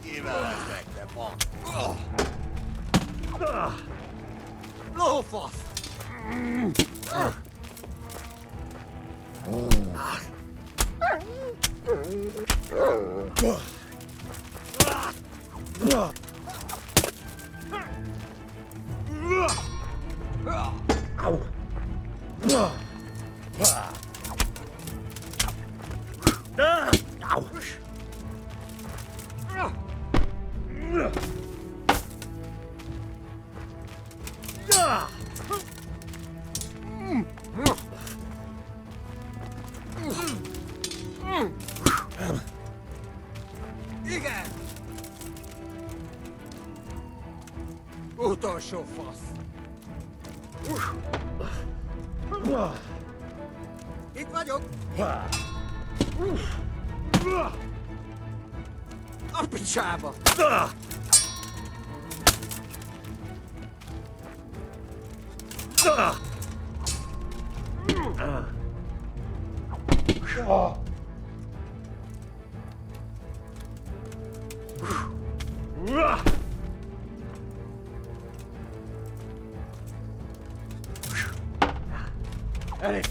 Kiveleznek van. Lófasz! Igen! Utolsó fasz! Itt vagyok! A picsába! Elég!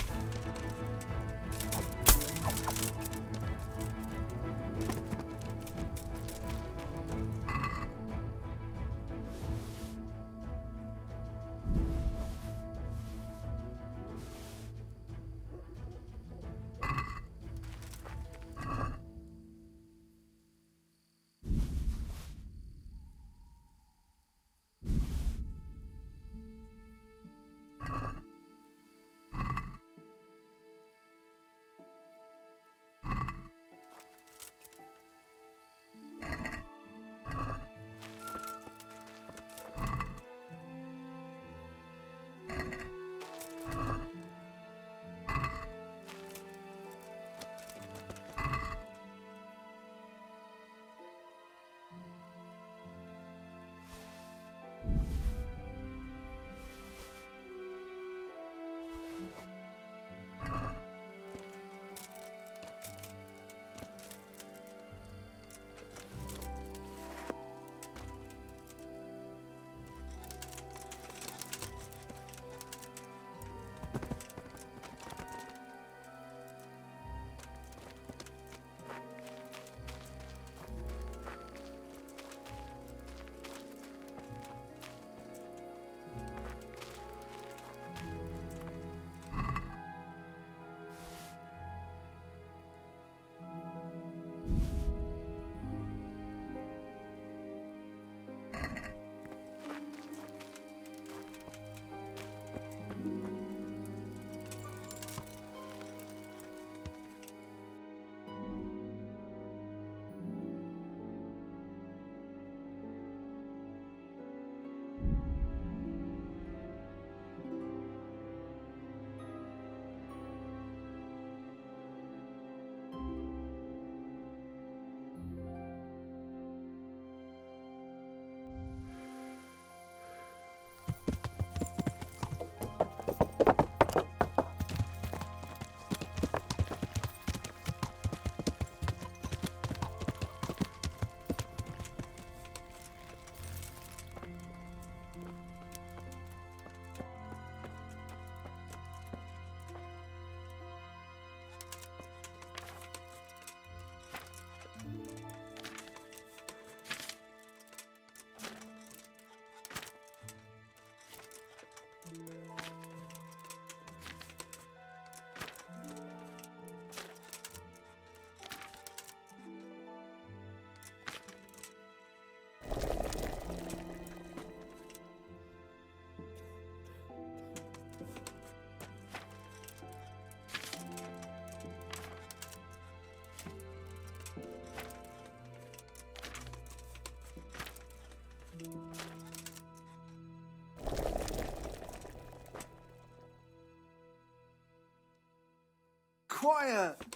Quiet!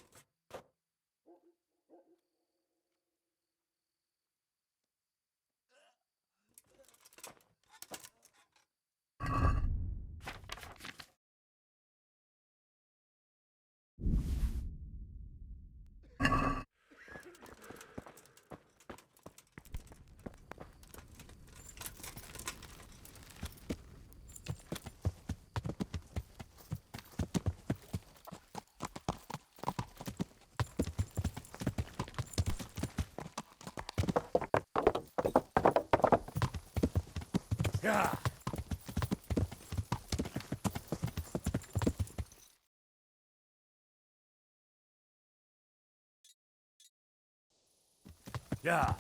Yeah. Yeah.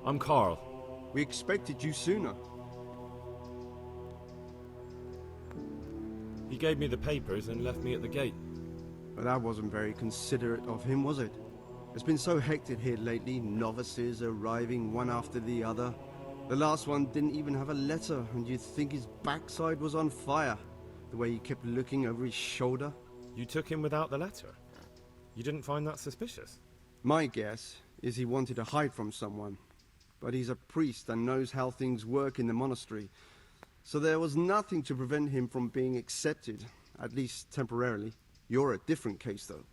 I'm Carl. We expected you sooner. He gave me the papers and left me at the gate. But that wasn't very considerate of him, was it? It's been so hectic here lately, novices arriving one after the other. The last one didn't even have a letter, and you'd think his backside was on fire, the way he kept looking over his shoulder. You took him without the letter? You didn't find that suspicious? My guess is he wanted to hide from someone. But he's a priest and knows how things work in the monastery. So there was nothing to prevent him from being accepted, at least temporarily. You're a different case, though.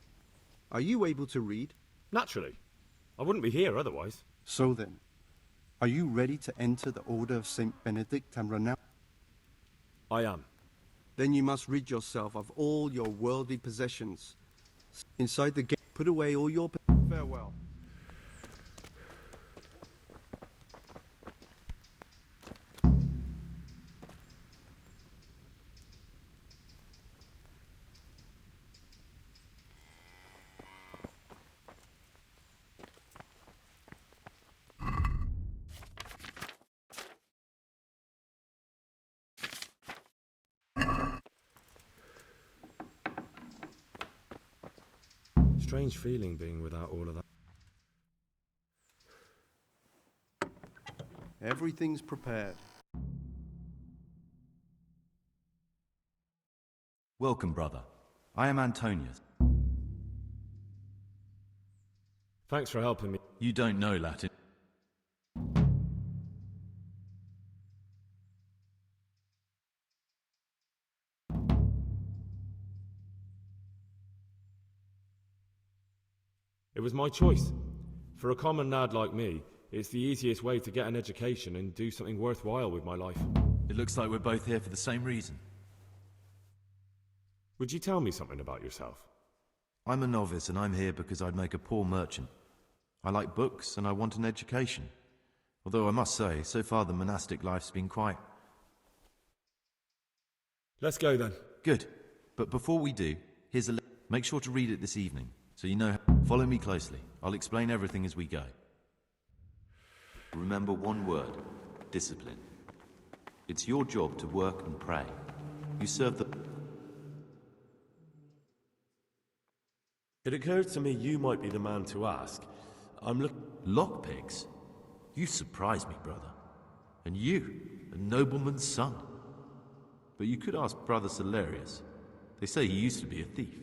Are you able to read? Naturally. I wouldn't be here otherwise. So then, are you ready to enter the Order of Saint Benedict and renounce? I am. Then you must rid yourself of all your worldly possessions. Inside the gate, put away all your... Farewell. Strange feeling being without all of that. Everything's prepared. Welcome, brother. I am Antonius. Thanks for helping me. You don't know Latin. It was my choice. For a common lad like me, it's the easiest way to get an education and do something worthwhile with my life. It looks like we're both here for the same reason. Would you tell me something about yourself? I'm a novice and I'm here because I'd make a poor merchant. I like books and I want an education. Although I must say, so far the monastic life's been quite... Let's go then. Good. But before we do, here's a... Make sure to read it this evening, so you know... Follow me closely. I'll explain everything as we go. Remember one word. Discipline. It's your job to work and pray. You serve the... It occurred to me you might be the man to ask. Lockpigs? You surprise me, brother. And you, a nobleman's son. But you could ask Brother Salarius. They say he used to be a thief.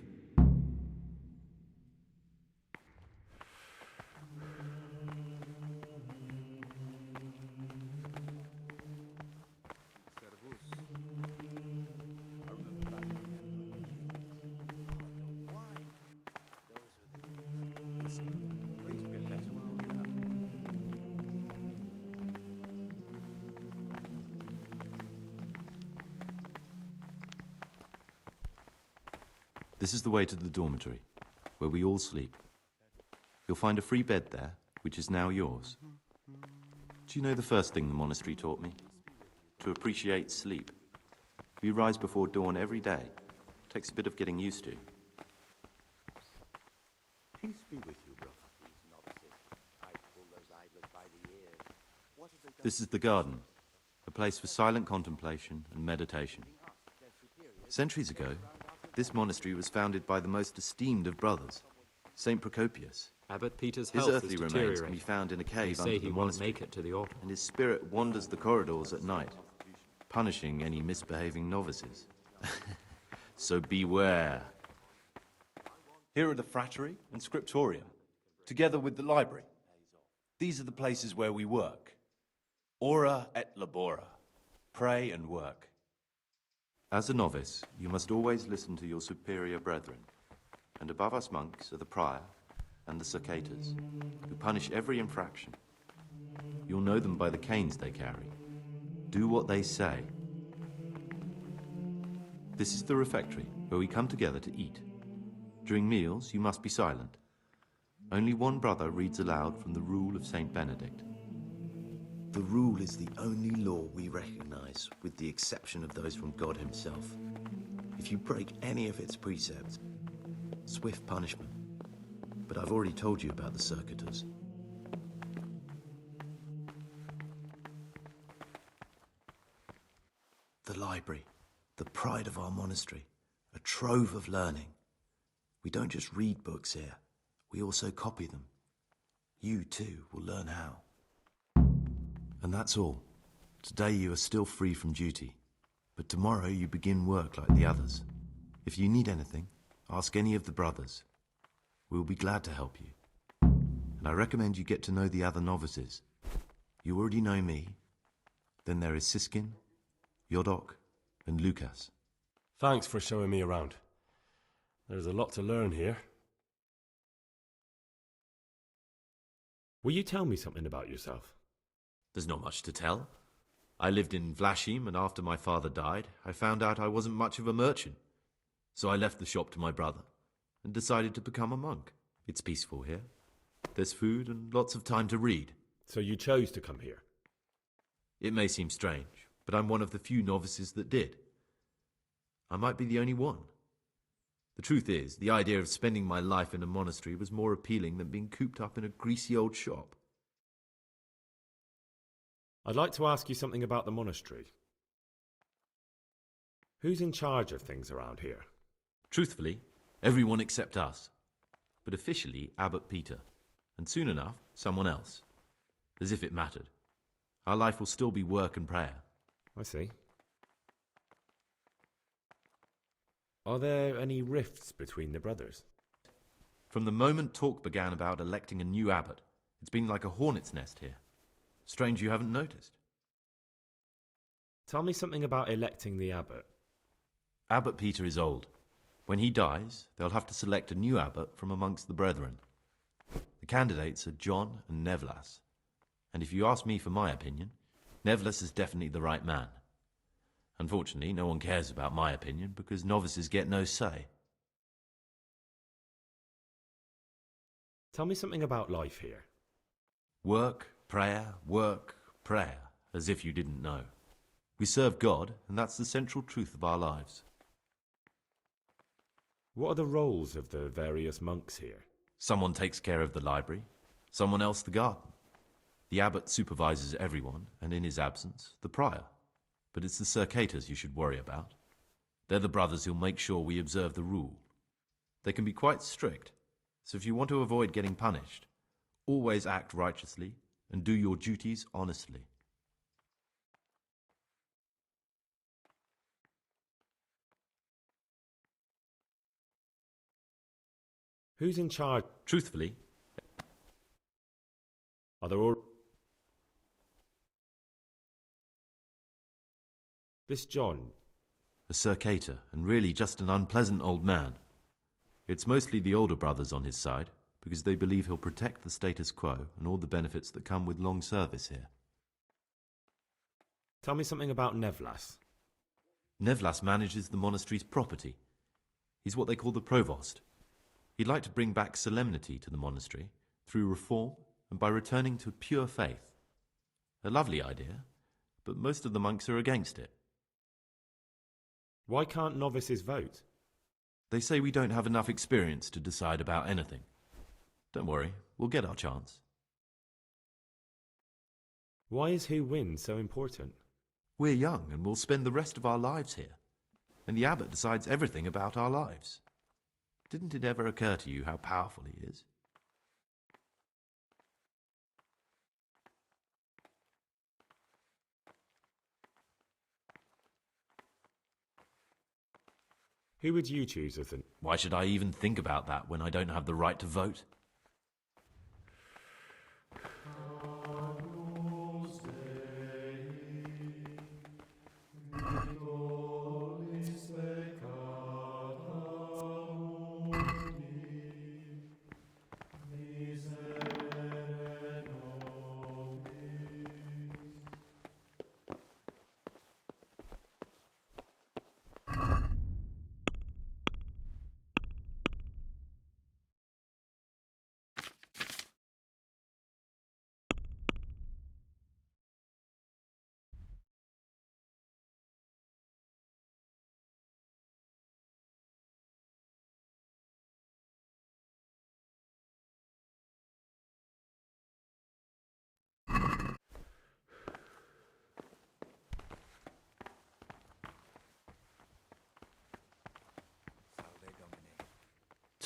This is the way to the dormitory, where we all sleep. You'll find a free bed there, which is now yours. Do you know the first thing the monastery taught me? To appreciate sleep. We rise before dawn every day. Takes a bit of getting used to. Peace be with you, brother. These novices, I pull those idlers by the ears. What have they done? This is the garden, a place for silent contemplation and meditation. Centuries ago, this monastery was founded by the most esteemed of brothers, Saint Procopius. Abbot Peter's His health earthly is remains deteriorating. can be found in a They cave under say the he won't monastery, make it to the altar. and his spirit wanders the corridors at night, punishing any misbehaving novices. So beware. Here are the frattery and scriptorium, together with the library. These are the places where we work. Ora et labora. Pray and work. As a novice, you must always listen to your superior brethren, and above us monks are the prior and the circators, who punish every infraction. You'll know them by the canes they carry. Do what they say. This is the refectory, where we come together to eat. During meals, you must be silent. Only one brother reads aloud from the Rule of Saint Benedict. The rule is the only law we recognize, with the exception of those from God himself. If you break any of its precepts, swift punishment. But I've already told you about the circuitous. The library, the pride of our monastery, a trove of learning. We don't just read books here, we also copy them. You too will learn how. And that's all. Today you are still free from duty, but tomorrow you begin work like the others. If you need anything, ask any of the brothers. We will be glad to help you. And I recommend you get to know the other novices. You already know me. Then there is Siskin, Yodok, and Lucas. Thanks for showing me around. There's a lot to learn here. Will you tell me something about yourself? There's not much to tell. I lived in Vlashim, and after my father died, I found out I wasn't much of a merchant. So I left the shop to my brother, and decided to become a monk. It's peaceful here. There's food and lots of time to read. So you chose to come here? It may seem strange, but I'm one of the few novices that did. I might be the only one. The truth is, the idea of spending my life in a monastery was more appealing than being cooped up in a greasy old shop. I'd like to ask you something about the monastery. Who's in charge of things around here? Truthfully, everyone except us. But officially, Abbot Peter. And soon enough, someone else. As if it mattered. Our life will still be work and prayer. I see. Are there any rifts between the brothers? From the moment talk began about electing a new abbot, it's been like a hornet's nest here. Strange you haven't noticed. Tell me something about electing the abbot. Abbot Peter is old. When he dies, they'll have to select a new abbot from amongst the brethren. The candidates are John and Nevlas. And if you ask me for my opinion, Nevlas is definitely the right man. Unfortunately, no one cares about my opinion because novices get no say. Tell me something about life here. Work, prayer, as if you didn't know. We serve God, and that's the central truth of our lives. What are the roles of the various monks here? Someone takes care of the library, someone else the garden. The abbot supervises everyone, and in his absence, the prior. But it's the circators you should worry about. They're the brothers who'll make sure we observe the rule. They can be quite strict, so if you want to avoid getting punished, always act righteously and do your duties honestly. Who's in charge? Truthfully, Are there all... This John, a circator, and really just an unpleasant old man. It's mostly the older brothers on his side, because they believe he'll protect the status quo and all the benefits that come with long service here. tell me something about Nevlas. Nevlas manages the monastery's property. He's what they call the provost. He'd like to bring back solemnity to the monastery through reform and by returning to pure faith. A lovely idea, but most of the monks are against it. Why can't novices vote? They say we don't have enough experience to decide about anything. Don't worry, we'll get our chance. Why is who wins so important? We're young and we'll spend the rest of our lives here. And the abbot decides everything about our lives. Didn't it ever occur to you how powerful he is? Who would you choose as an... Why should I even think about that when I don't have the right to vote?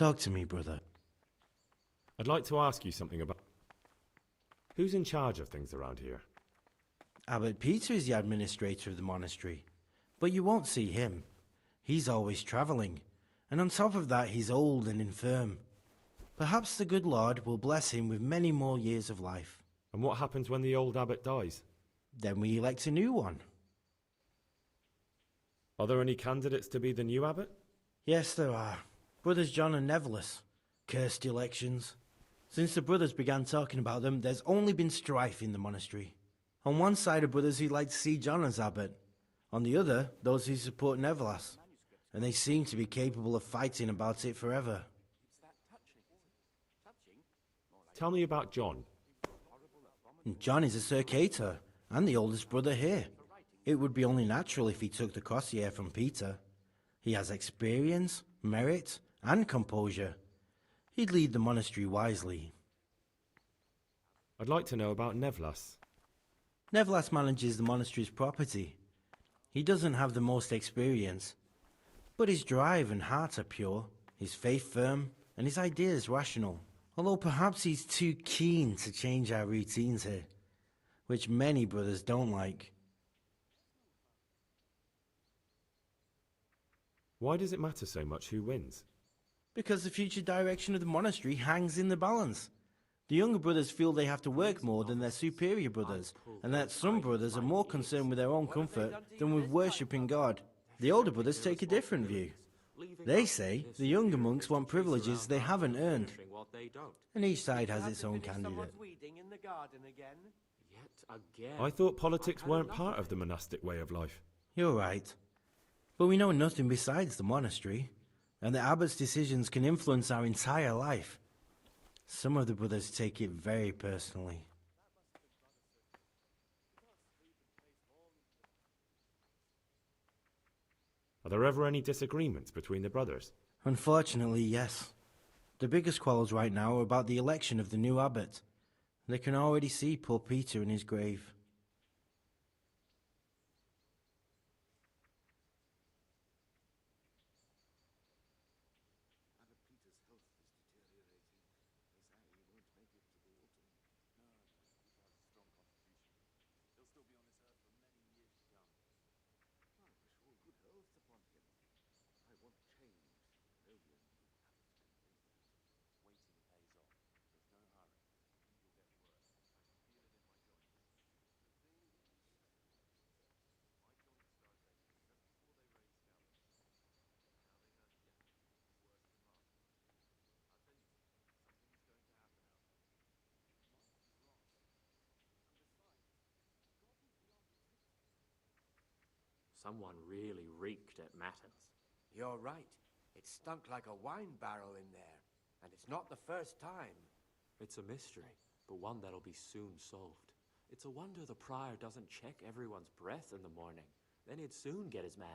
Talk to me, brother. I'd like to ask you something about... Who's in charge of things around here? Abbot Peter is the administrator of the monastery, but you won't see him. He's always travelling, and on top of that he's old and infirm. Perhaps the good Lord will bless him with many more years of life. And what happens when the old abbot dies? Then we elect a new one. Are there any candidates to be the new abbot? Yes, there are. Brothers John and Neverless. Cursed elections. Since the brothers began talking about them, there's only been strife in the monastery. On one side are brothers who'd like to see John as abbot. On the other, those who support Neverlas. And they seem to be capable of fighting about it forever. Tell me about John. John is a Circator, and the oldest brother here. It would be only natural if he took the crossier from Peter. He has experience, merit, and composure. He'd lead the monastery wisely. I'd like to know about Nevlas. Nevlas manages the monastery's property. He doesn't have the most experience, but his drive and heart are pure, his faith firm, and his ideas rational. Although perhaps he's too keen to change our routines here, which many brothers don't like. Why does it matter so much who wins? Because the future direction of the monastery hangs in the balance. The younger brothers feel they have to work more than their superior brothers, and that some brothers are more concerned with their own comfort than with worshipping God. The older brothers take a different view. They say the younger monks want privileges they haven't earned, and each side has its own candidate. I thought politics weren't part of the monastic way of life. You're right. But we know nothing besides the monastery, and the abbot's decisions can influence our entire life. Some of the brothers take it very personally. Are there ever any disagreements between the brothers? Unfortunately, yes. The biggest quarrels right now are about the election of the new abbot. They can already see poor Peter in his grave. Someone really reeked at Matters. You're right. It stunk like a wine barrel in there. And it's not the first time. It's a mystery, but one that'll be soon solved. It's a wonder the prior doesn't check everyone's breath in the morning. Then he'd soon get his man.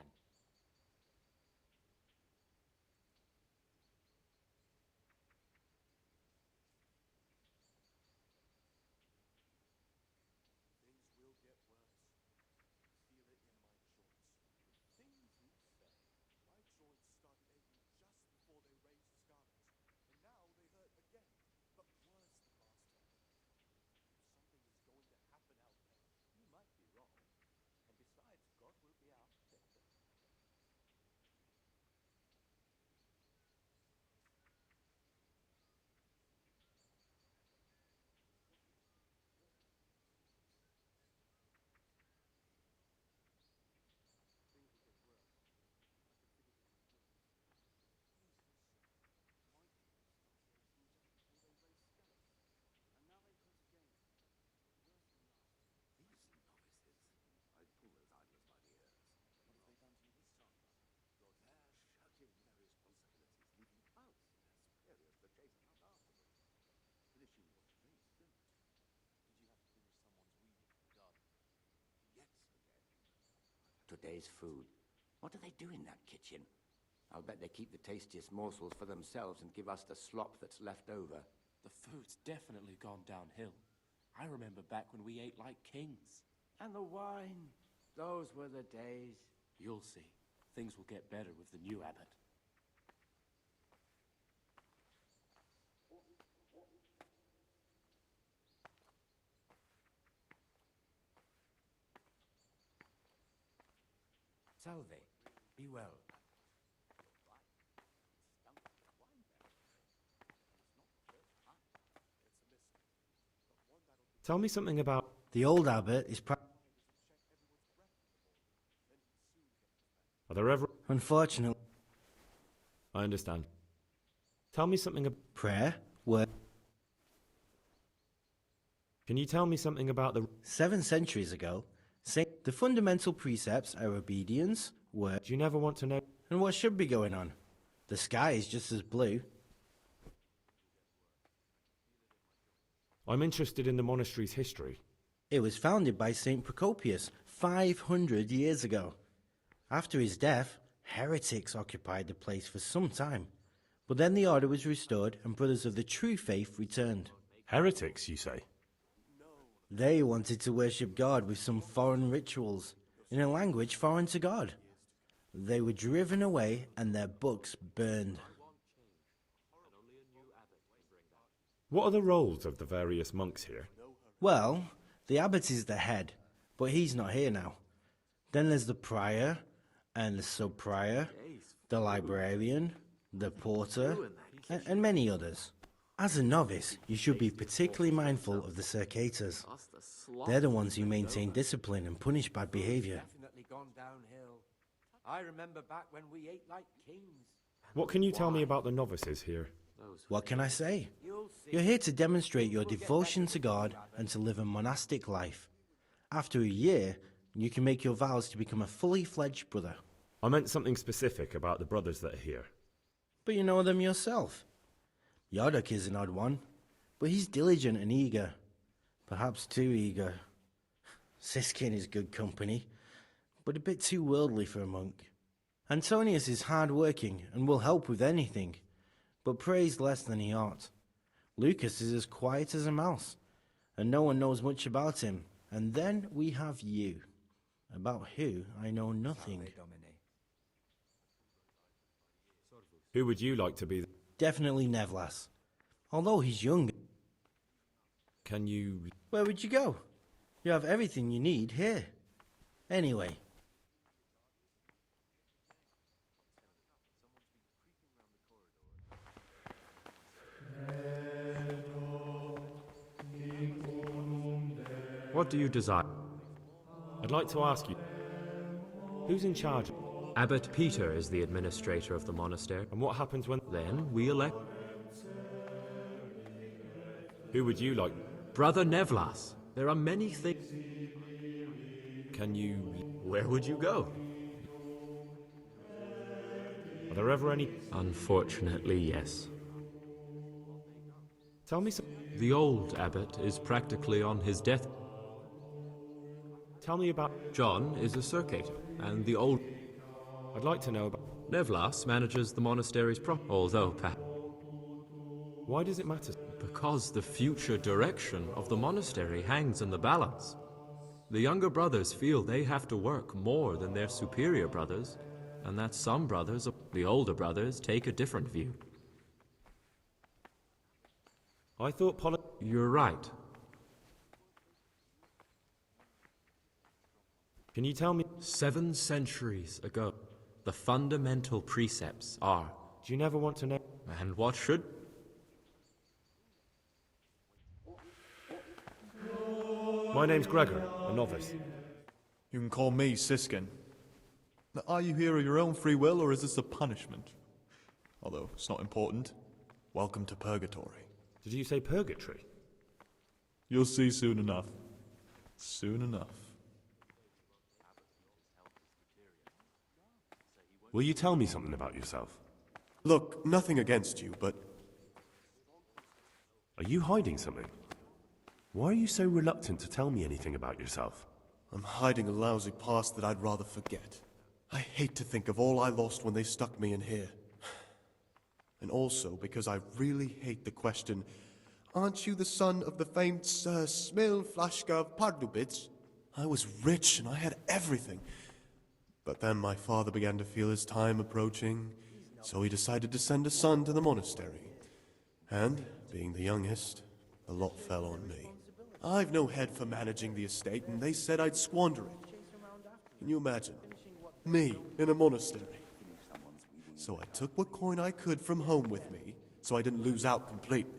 Today's food. What do they do in that kitchen? I'll bet they keep the tastiest morsels for themselves and give us the slop that's left over. The food's definitely gone downhill. I remember back when we ate like kings. And the wine. Those were the days. You'll see. Things will get better with the new abbot. Salve. Be well. Tell me something about... The old abbot is Are there ever... unfortunately I understand. Tell me something about... prayer, work. Can you tell me something about the... 7 centuries ago, the fundamental precepts are obedience, work, Do you never want to know... and what should be going on. The sky is just as blue. I'm interested in the monastery's history. It was founded by St. Procopius 500 years ago. After his death, heretics occupied the place for some time. But then the order was restored and brothers of the true faith returned. Heretics, you say? They wanted to worship God with some foreign rituals, in a language foreign to God. They were driven away and their books burned. What are the roles of the various monks here? Well, the abbot is the head, but he's not here now. Then there's the prior, and the sub-prior, the librarian, the porter, and many others. As a novice, you should be particularly mindful of the circators. They're the ones who maintain discipline and punish bad behavior. Definitely gone downhill. I remember back when we ate like kings. What can you tell me about the novices here? What can I say? You'll see. You're here to demonstrate your devotion to God and to live a monastic life. After a year, you can make your vows to become a fully fledged brother. I meant something specific about the brothers that are here. But you know them yourself. Yodok is an odd one, but he's diligent and eager. Perhaps too eager. Siskin is good company, but a bit too worldly for a monk. Antonius is hard-working and will help with anything, but prays less than he ought. Lucas is as quiet as a mouse, and no one knows much about him. And then we have you, about who I know nothing. Who would you like to be? Definitely Nevlas. Although he's young. Can you... Where would you go? You have everything you need here. Anyway. What do you desire? I'd like to ask you, who's in charge? Abbot Peter is the administrator of the monastery. And what happens when... Then we elect Who would you like? Brother Nevlas. There are many things. Can you... Where would you go? Are there ever any... Unfortunately, yes. Tell me some... The old abbot is practically on his death. Tell me about... John is a circator, and the old... I'd like to know about... Nevlas manages the monastery's although perhaps... Why does it matter? Because the future direction of the monastery hangs in the balance. The younger brothers feel they have to work more than their superior brothers, and that some brothers, the older brothers, take a different view. I thought You're right. Can you tell me... 7 centuries ago, the fundamental precepts are... Do you never want to know... And what should... My name's Gregor, a novice. You can call me Siskin. Now, are you here of your own free will, or is this a punishment? Although, it's not important. Welcome to Purgatory. Did you say purgatory? You'll see soon enough. Soon enough. Will you tell me something about yourself? Look, nothing against you, but... Are you hiding something? Why are you so reluctant to tell me anything about yourself? I'm hiding a lousy past that I'd rather forget. I hate to think of all I lost when they stuck me in here. And also because I really hate the question, aren't you the son of the famed Sir Smil Flashka of Pardubitz? I was rich and I had everything. But then my father began to feel his time approaching, so he decided to send a son to the monastery. And, being the youngest, the lot fell on me. I've no head for managing the estate, and they said I'd squander it. Can you imagine? Me, in a monastery. So I took what coin I could from home with me, so I didn't lose out completely.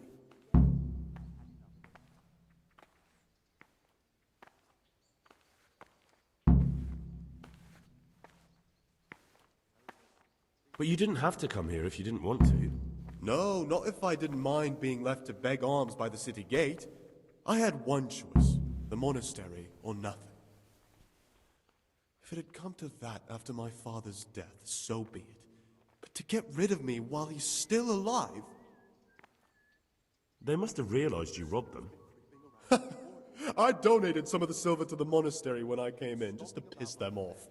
But you didn't have to come here if you didn't want to. No, not if I didn't mind being left to beg alms by the city gate. I had one choice, the monastery or nothing. If it had come to that after my father's death, so be it. But to get rid of me while he's still alive... They must have realized you robbed them. I donated some of the silver to the monastery when I came in, just to piss them off.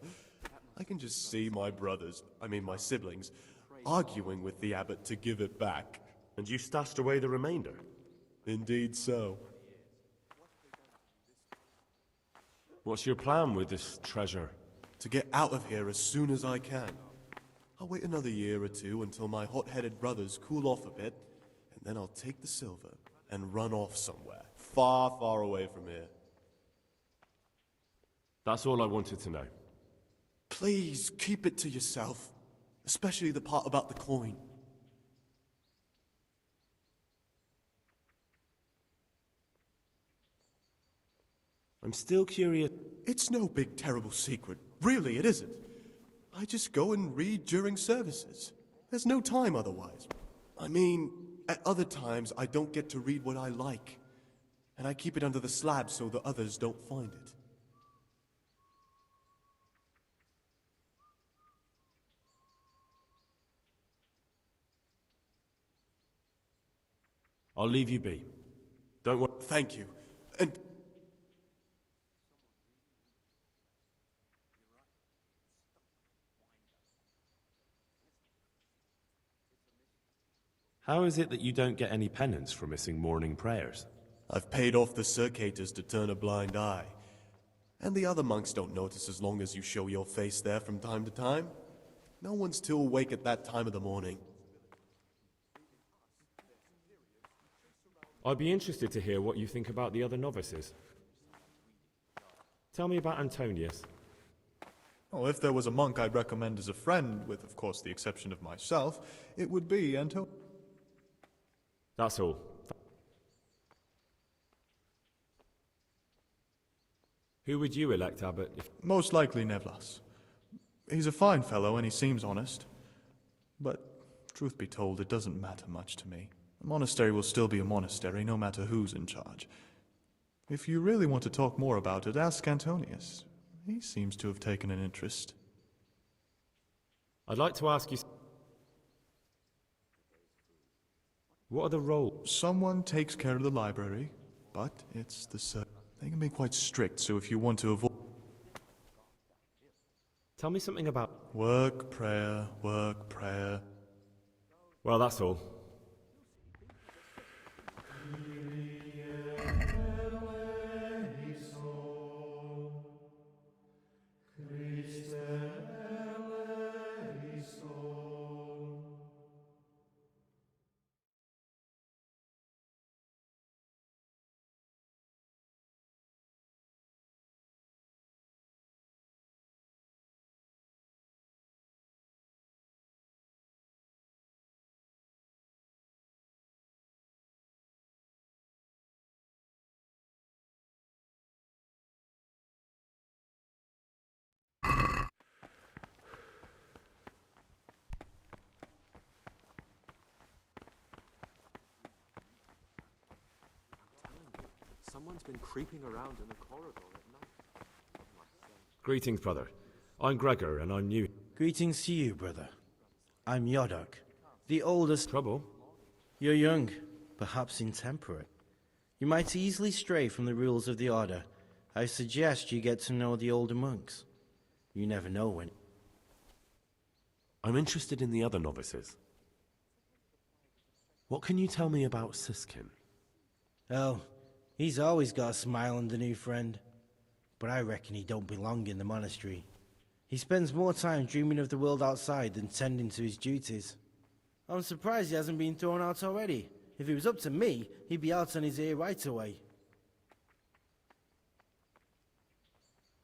I can just see my brothers, my siblings, arguing with the abbot to give it back. And you stashed away the remainder? Indeed so. What's your plan with this treasure? To get out of here as soon as I can. I'll wait another year or two until my hot-headed brothers cool off a bit, and then I'll take the silver and run off somewhere, far, far away from here. That's all I wanted to know. Please, keep it to yourself. Especially the part about the coin. I'm still curious. It's no big, terrible secret. Really, it isn't. I just go and read during services. There's no time otherwise. At other times, I don't get to read what I like. And I keep it under the slab so the others don't find it. I'll leave you be. Don't worry. Thank you. And... How is it that you don't get any penance for missing morning prayers? I've paid off the circators to turn a blind eye. And the other monks don't notice as long as you show your face there from time to time. No one's too awake at that time of the morning. I'd be interested to hear what you think about the other novices. Tell me about Antonius. Well, if there was a monk I'd recommend as a friend, with, of course, the exception of myself, it would be Antonius. That's all. Who would you elect, Abbot? Most likely Nevlas. He's a fine fellow and he seems honest. But, truth be told, it doesn't matter much to me. A monastery will still be a monastery, no matter who's in charge. If you really want to talk more about it, ask Antonius. He seems to have taken an interest. I'd like to ask you... What are the roles? Someone takes care of the library, but it's the... They can be quite strict, so if you want to avoid... Tell me something about... Work, prayer, work, prayer. Well, that's all. Someone's been creeping around in the corridor at night. Greetings, brother. I'm Gregor, and I'm new. Greetings to you, brother. I'm Yodok, the oldest... Trouble? You're young, perhaps intemperate. You might easily stray from the rules of the Order. I suggest you get to know the older monks. You never know when... I'm interested in the other novices. What can you tell me about Siskin? Oh, he's always got a smile on the new friend. But I reckon he don't belong in the monastery. He spends more time dreaming of the world outside than tending to his duties. I'm surprised he hasn't been thrown out already. If it was up to me, he'd be out on his ear right away.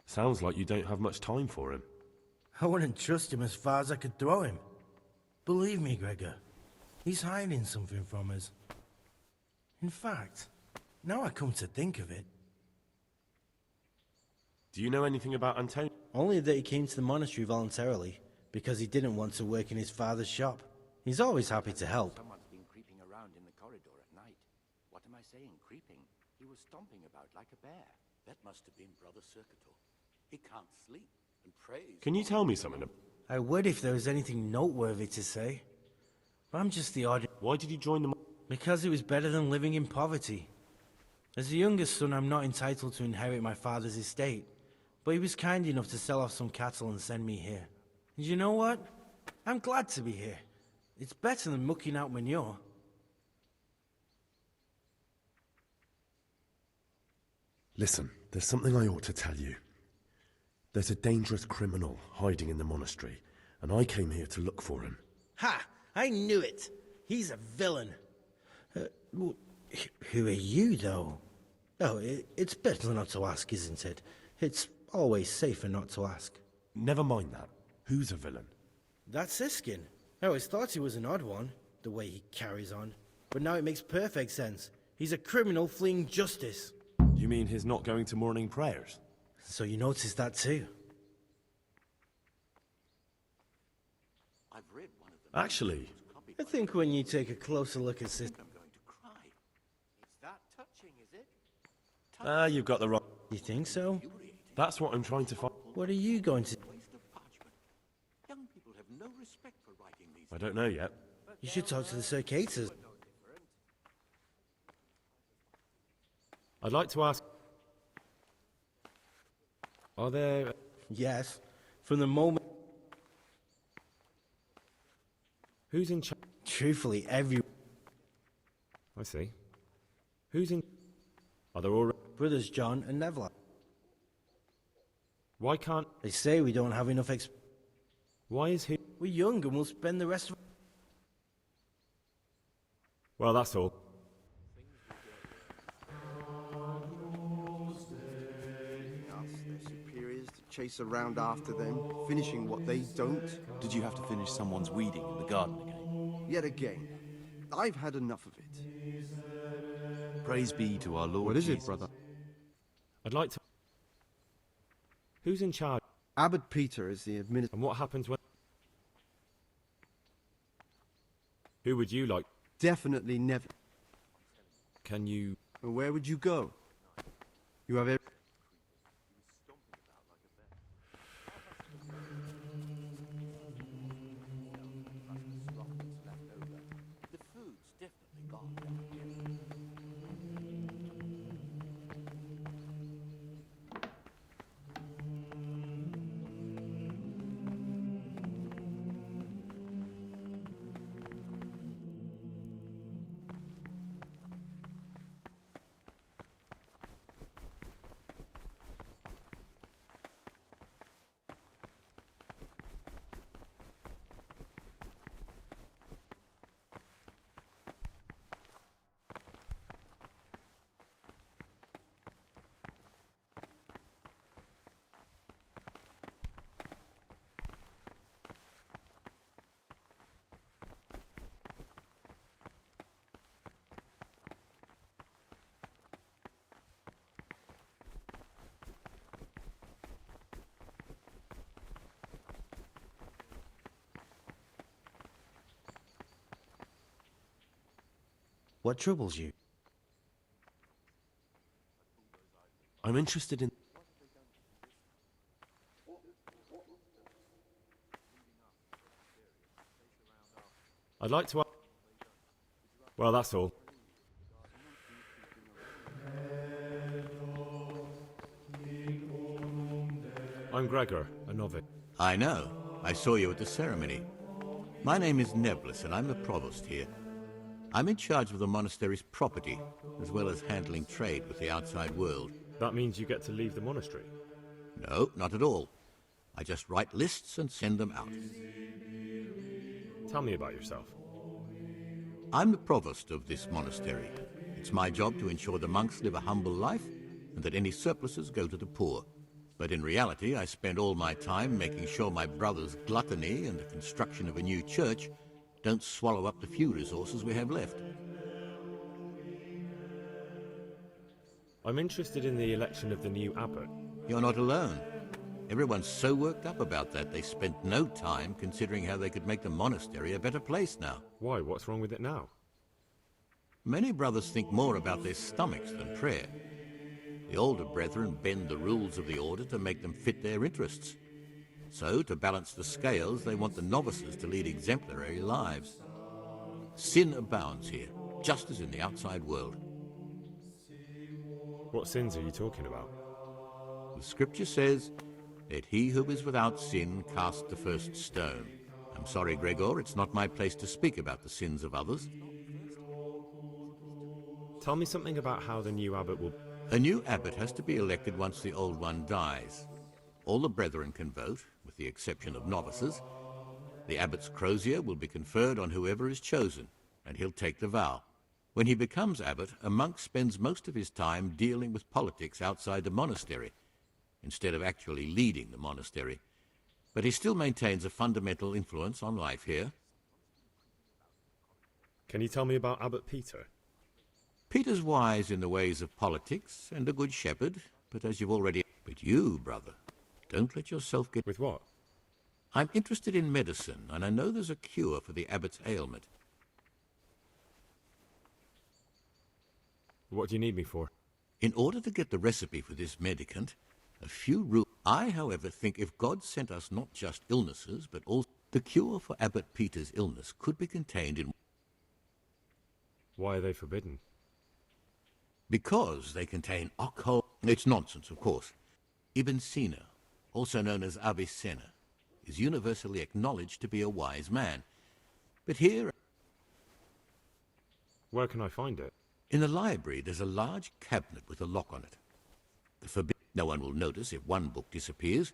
Sounds like you don't have much time for him. I wouldn't trust him as far as I could throw him. Believe me, Gregor, he's hiding something from us. In fact, now I come to think of it... Do you know anything about Antonio? Only that he came to the monastery voluntarily, because he didn't want to work in his father's shop. He's always happy to help. Someone's been creeping around in the corridor at night. What am I saying, creeping? He was stomping about like a bear. That must have been Brother Circator. He can't sleep and prays. Can you tell me something? I would if there was anything noteworthy to say. But I'm just the odd... Why did you join the... Because it was better than living in poverty. As the youngest son, I'm not entitled to inherit my father's estate. But he was kind enough to sell off some cattle and send me here. And you know what? I'm glad to be here. It's better than mucking out manure. Listen, there's something I ought to tell you. There's a dangerous criminal hiding in the monastery, and I came here to look for him. Ha! I knew it! He's a villain. Who are you, though? Oh, it's better not to ask, isn't it? It's always safer not to ask. Never mind that. Who's a villain? That's Siskin. I always thought he was an odd one, the way he carries on. But now it makes perfect sense. He's a criminal fleeing justice. You mean his not going to morning prayers? So you noticed that too? I've read one of them. Actually... I think when you take a closer look at Siskin... I'm going to cry. It's that touching, is it? You've got the wrong... You think so? That's what I'm trying to find. What are you going to... Waste of parchment. Young people have no respect for writing these. I don't know yet. You should talk to the Circators. I'd like to ask... Are there... Yes. From the moment... Who's in charge? Truthfully, every... I see. Who's in... Are there all... Brothers John and Neville. Why can't... They say we don't have enough Why is he... We're young and we'll spend the rest of... Well, that's all. Ask their superiors to chase around after them, finishing what they don't. Did you have to finish someone's weeding in the garden again? Yet again, I've had enough of it. Praise be to our Lord What is Jesus. it, brother? I'd like to... Who's in charge? Abbot Peter is the administrator. And what happens when... Who would you like? Definitely never. Can you... And where would you go? You have every... The food's definitely gone down here. What troubles you? I'm interested in... I'd like to... Well, that's all. I'm Gregor, a novice. I know. I saw you at the ceremony. My name is Neblis, and I'm the provost here. I'm in charge of the monastery's property, as well as handling trade with the outside world. That means you get to leave the monastery? No, not at all. I just write lists and send them out. Tell me about yourself. I'm the provost of this monastery. It's my job to ensure the monks live a humble life and that any surpluses go to the poor. But in reality, I spend all my time making sure my brother's gluttony and the construction of a new church don't swallow up the few resources we have left. I'm interested in the election of the new abbot. You're not alone. Everyone's so worked up about that they spent no time considering how they could make the monastery a better place now. Why? What's wrong with it now? Many brothers think more about their stomachs than prayer. The older brethren bend the rules of the order to make them fit their interests. So, to balance the scales, they want the novices to lead exemplary lives. Sin abounds here, just as in the outside world. What sins are you talking about? The scripture says, "Let he who is without sin cast the first stone." I'm sorry, Gregor, it's not my place to speak about the sins of others. Tell me something about how the new abbot will... A new abbot has to be elected once the old one dies. All the brethren can vote, with the exception of novices. The abbot's crozier will be conferred on whoever is chosen, and he'll take the vow. When he becomes abbot, a monk spends most of his time dealing with politics outside the monastery, instead of actually leading the monastery. But he still maintains a fundamental influence on life here. Can you tell me about Abbot Peter? Peter's wise in the ways of politics and a good shepherd, but as you've already... But you, brother, don't let yourself get... With what? I'm interested in medicine, and I know there's a cure for the abbot's ailment. What do you need me for? In order to get the recipe for this medicament, a few rules. I, however, think if God sent us not just illnesses, but also the cure for Abbot Peter's illness could be contained in... Why are they forbidden? Because they contain occult... It's nonsense, of course. Ibn Sina, also known as Avicenna, is universally acknowledged to be a wise man. But here... Where can I find it? In the library, there's a large cabinet with a lock on it. No one will notice if one book disappears.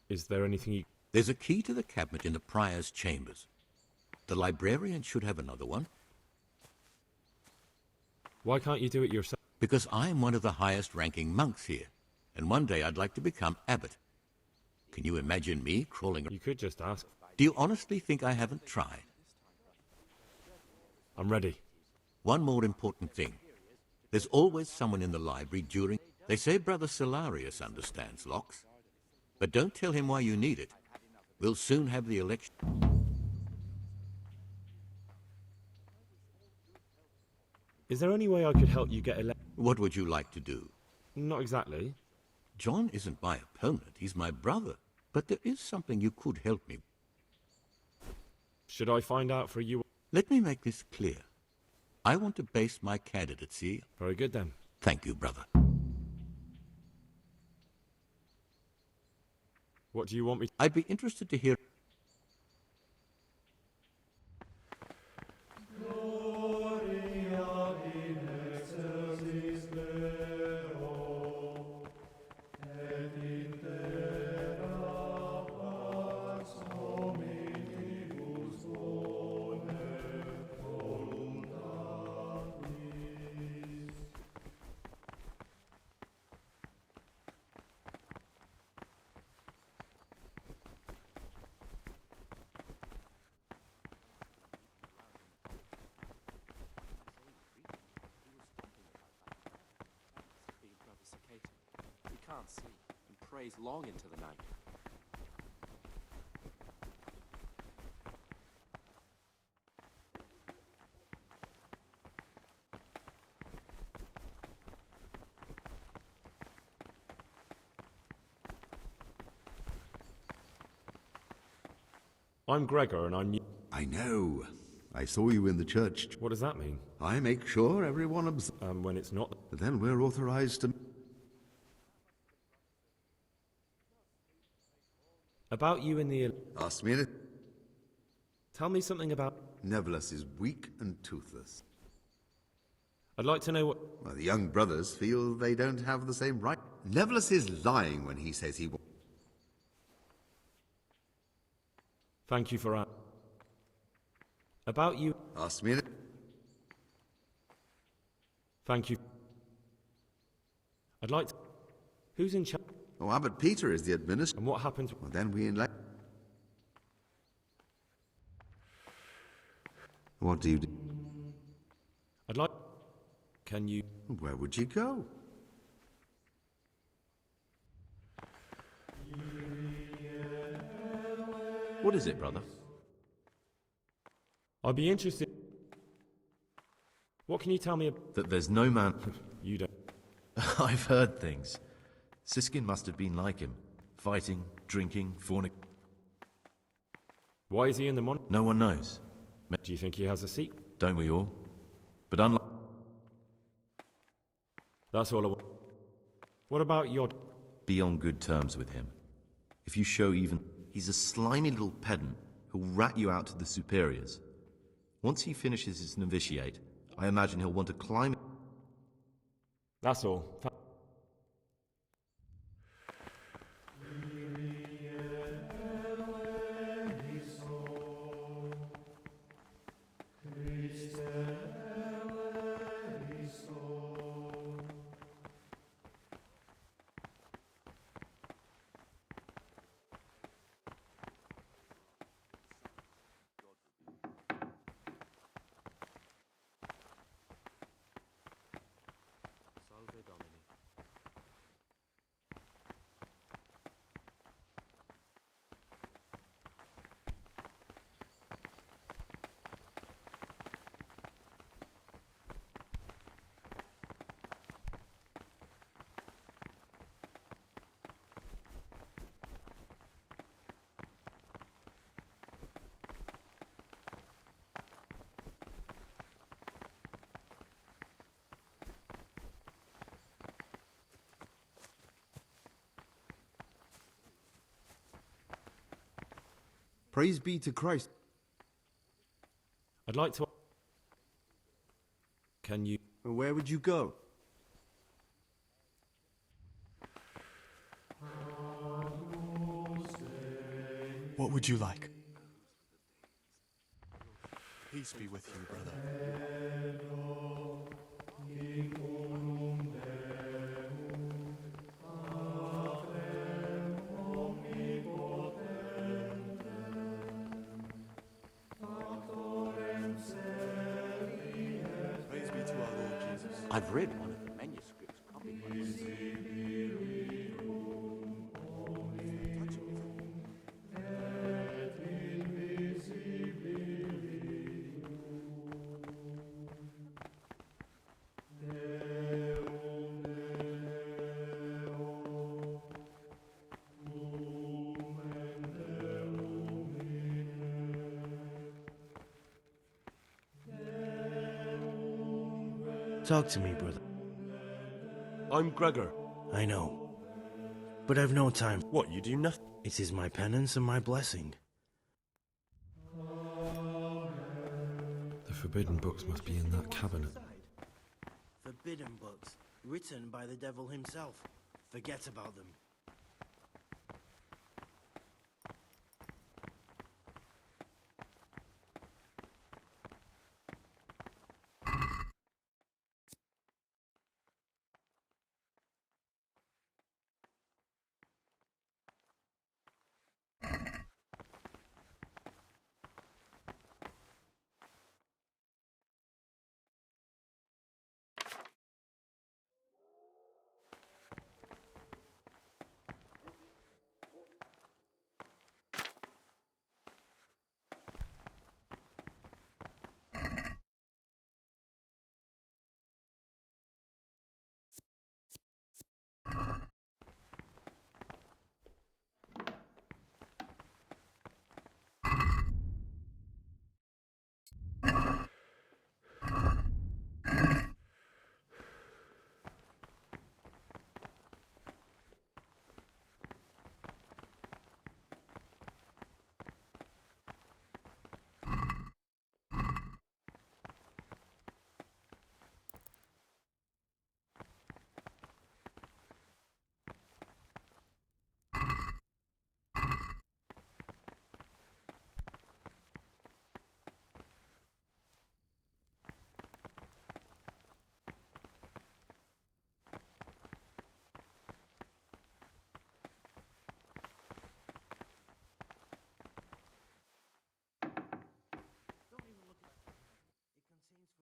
Is there anything you... There's a key to the cabinet in the prior's chambers. The librarian should have another one. Why can't you do it yourself? Because I'm one of the highest-ranking monks here, and one day I'd like to become abbot. Can you imagine me crawling... You could just ask. Do you honestly think I haven't tried? I'm ready. One more important thing. There's always someone in the library during... They say Brother Solarius understands locks. But don't tell him why you need it. We'll soon have the election. Is there any way I could help you get elected? What would you like to do? Not exactly. John isn't my opponent, he's my brother. But there is something you could help me. Should I find out for you? Let me make this clear. I want to base my candidacy... Very good, then. Thank you, brother. What do you want me... I'd be interested to hear... See and prays long into the night. I'm Gregor and I'm new. I know. I saw you in the church. What does that mean? I make sure everyone when it's not... But then we're authorized to... About you in the... Ask me anything. Tell me something about... Neverless is weak and toothless. I'd like to know what... Well, the young brothers feel they don't have the same right. Neverless is lying when he says he... Thank you for... About you... Ask me anything. Thank you. I'd like to... Who's in charge? Oh, Abbot Peter is the administrator. And what happens... Well, then we elect... What do you do? I'd like... Can you... Where would you go? What is it, brother? I'd be interested... What can you tell me about... That there's no man... You don't... I've heard things. Siskin must have been like him. Fighting, drinking, Why is he in the mon... No one knows. Do you think he has a seat? Don't we all? But unlike... That's all I want. What about your... Be on good terms with him. If you show even... He's a slimy little pedant who'll rat you out to the superiors. Once he finishes his novitiate, I imagine he'll want to climb... That's all. Salve Domini. Praise be to Christ. I'd like to... Can you... And where would you go? What would you like? Peace be with you, brother. Praise be to our Lord Jesus. I've read one of the manuscripts copied by Talk to me, brother. I'm Gregor. I know. But I've no time. What, you do nothing? It is my penance and my blessing. The forbidden books must be in that cabinet. Forbidden books, written by the devil himself. Forget about them.